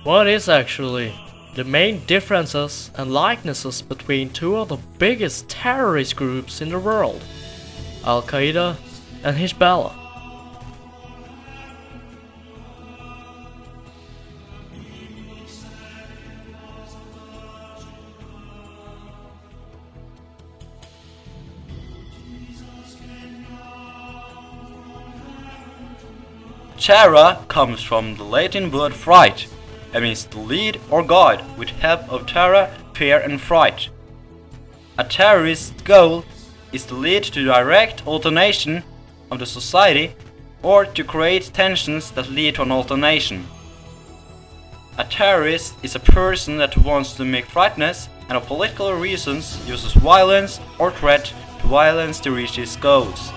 What is actually the main differences and likenesses between two of the biggest terrorist groups in the world, Al-Qaeda and Hezbollah? Terror comes from the Latin word fright, and means to lead or guide with help of terror, fear and fright. A terrorist's goal is to lead to direct alternation of the society or to create tensions that lead to an alternation. A terrorist is a person that wants to make frightness and for political reasons uses violence or threat to violence to reach his goals.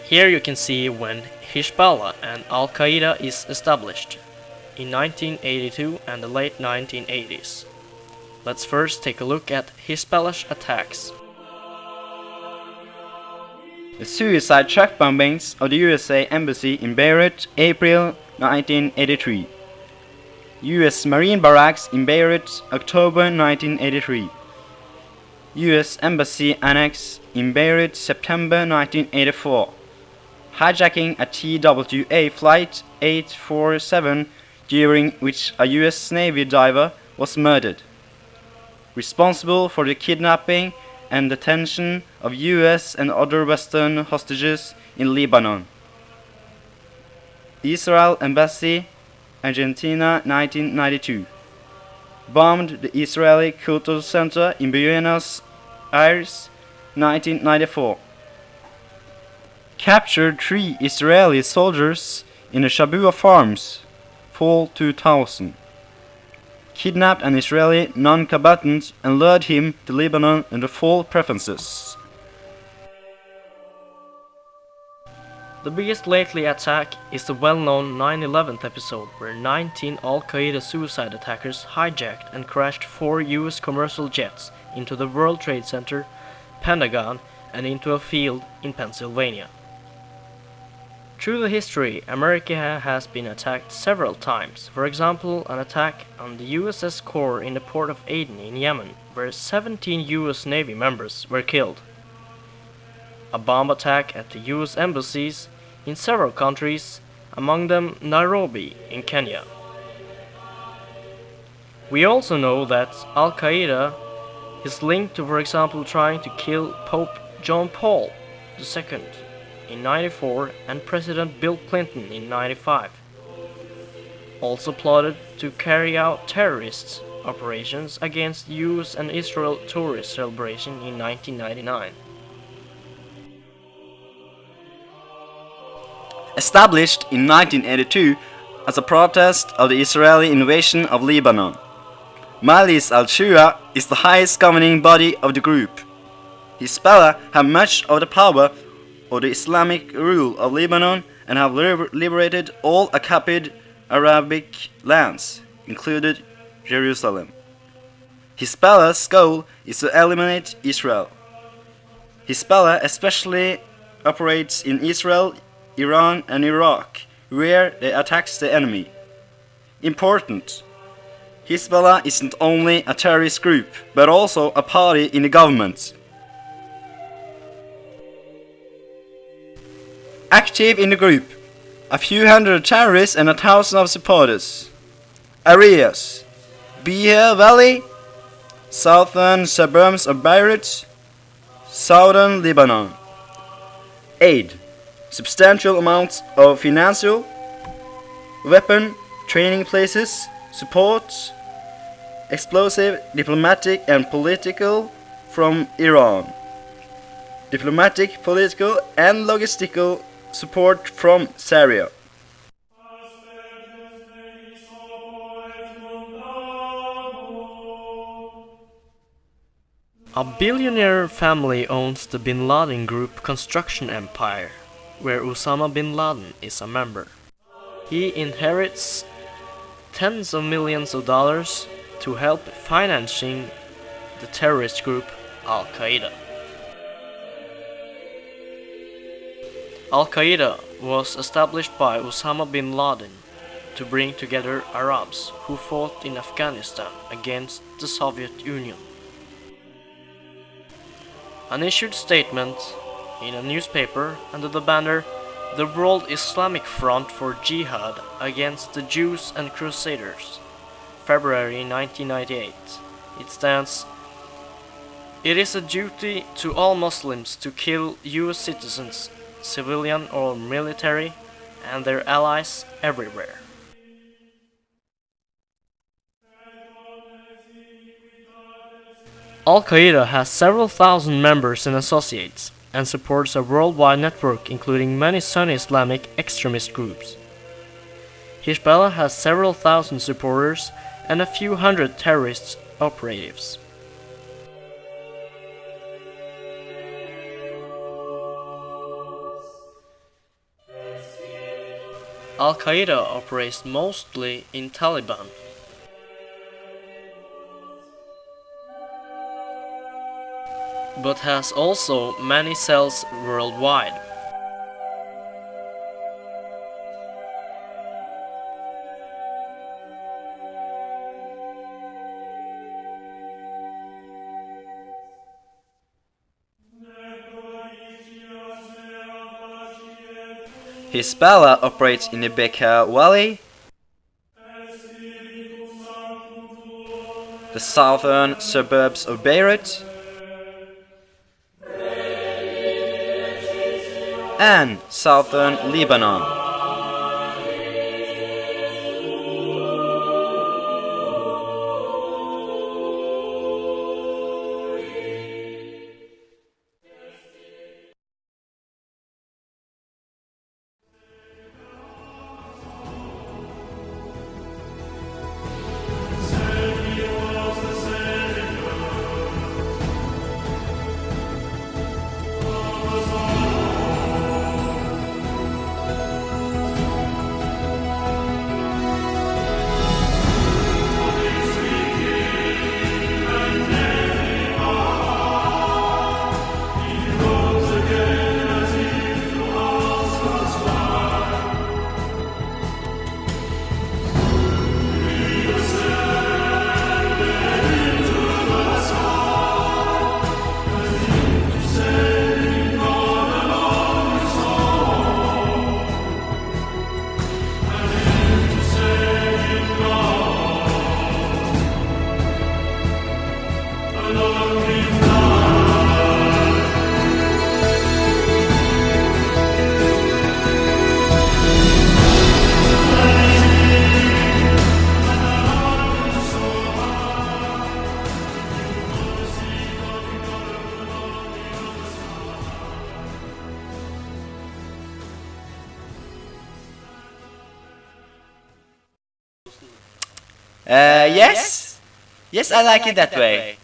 Here you can see when Hezbollah and Al-Qaeda is established in 1982 and the late 1980s. Let's first take a look at Hezbollah's attacks. The suicide truck bombings of the USA Embassy in Beirut, April 1983. US Marine Barracks in Beirut, October 1983. US Embassy Annex in Beirut, September 1984. Hijacking a TWA Flight 847 during which a US Navy diver was murdered. Responsible for the kidnapping and detention of US and other Western hostages in Lebanon. Israel Embassy, Argentina 1992. Bombed the Israeli Cultural Center in Buenos Aires 1994. Captured 3 Israeli soldiers in the Shabua farms, fall 2000. Kidnapped an Israeli non-combatant and lured him to Lebanon under false pretenses. The biggest lately attack is the well-known 9/11 episode where 19 Al-Qaeda suicide attackers hijacked and crashed 4 US commercial jets into the World Trade Center, Pentagon and into a field in Pennsylvania. Through the history, America has been attacked several times. For example, an attack on the USS Core in the port of Aden in Yemen, where 17 US Navy members were killed. A bomb attack at the US embassies in several countries, among them Nairobi in Kenya. We also know that Al-Qaeda is linked to, for example, trying to kill Pope John Paul II in 94 and President Bill Clinton in 95. Also plotted to carry out terrorist operations against US and Israel tourist celebration in 1999. Established in 1982 as a protest of the Israeli invasion of Lebanon, Majlis al-Shura is the highest governing body of the group. Hezbollah have much of the power of the Islamic rule of Lebanon and have liberated all occupied Arabic lands, including Jerusalem. Hezbollah's goal is to eliminate Israel. Hezbollah especially operates in Israel, Iran and Iraq, where they attack the enemy. Important: Hezbollah isn't only a terrorist group, but also a party in the government. Active in the group, a few hundred terrorists and 1,000 of supporters. Areas: Beha Valley, southern suburbs of Beirut, southern Lebanon. Aid: substantial amounts of financial, weapon, training places, support, explosive, diplomatic and political from Iran. Diplomatic, political and logistical support from Syria. A billionaire family owns the Bin Laden Group construction empire, where Osama bin Laden is a member. He inherits tens of millions of dollars to help financing the terrorist group Al-Qaeda. Al-Qaeda was established by Osama bin Laden to bring together Arabs who fought in Afghanistan against the Soviet Union. An issued statement in a newspaper under the banner "The World Islamic Front for Jihad Against the Jews and Crusaders", February 1998. It stands, "It is a duty to all Muslims to kill US citizens, civilian or military, and their allies everywhere." Al-Qaeda has several thousand members and associates, and supports a worldwide network including many Sunni Islamic extremist groups. Hezbollah has several thousand supporters and a few hundred terrorist operatives. Al-Qaeda operates mostly in Taliban. But has also many cells worldwide. Hezbollah operates in the Bekaa Valley, the southern suburbs of Beirut, and southern Lebanon. Yes? Yes, I like it that way.